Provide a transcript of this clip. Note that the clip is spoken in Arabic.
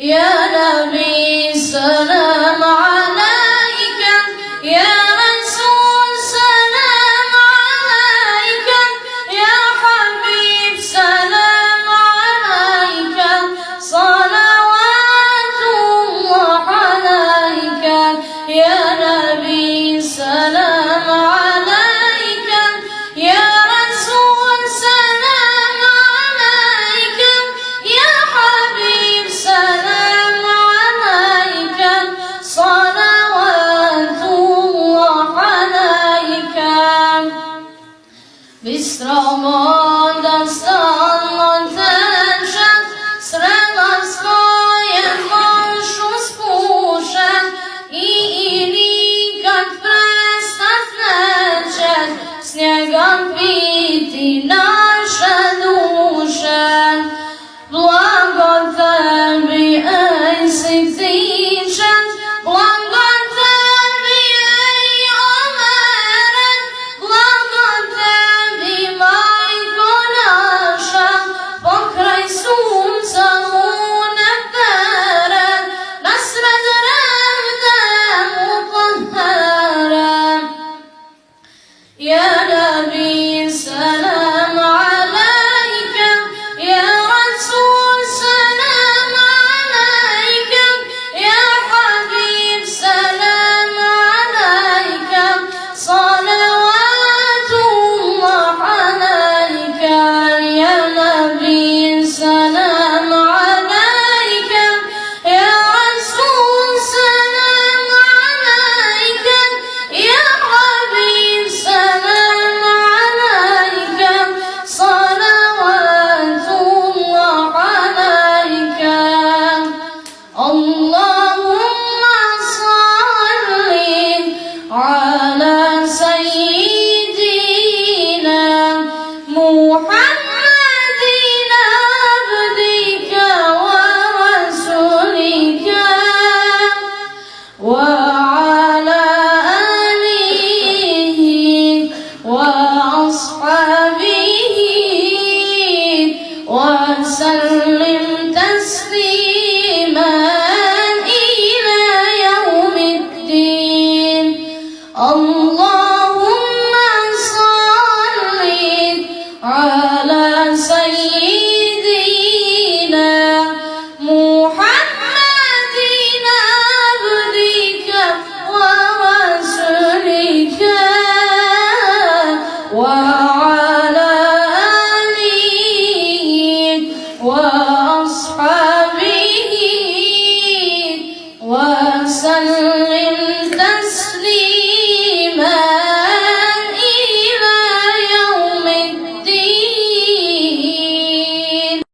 يا نبي سلام عليك، يا رسول سلام عليك، يا حبيب سلام عليك، صلوات الله عليك. يا نبي سلام عليك، يا رسول سلام عليك، يا حبيب سلام عليك، صلوات الله عليك. Visst Ramadan stånden strävar skojen människors porsen i inikat prästat nätchen snägan kvit i nasze duschen. Благослови этих птичек, благослови ей омерен, благослови майко наша, покрай сонця луне перед, насред ревдем мутахерем. يا نبي سلام عليك، يا رسول سلام عليك، يا حبيب سلام عليك، صلوات الله عليك. يا نبي سلام عليك، يا رسول سلام عليك، يا حبيب سلام عليك، صلوات الله عليك. اللهم صل على سيدنا محمد عبدك ورسولك وعلى آله وأصحابه وسلم تسليما إلى يوم الدين. اللهم صل على سيدنا محمد عبدك ورسولك وعلى آله وأصحابه وسلم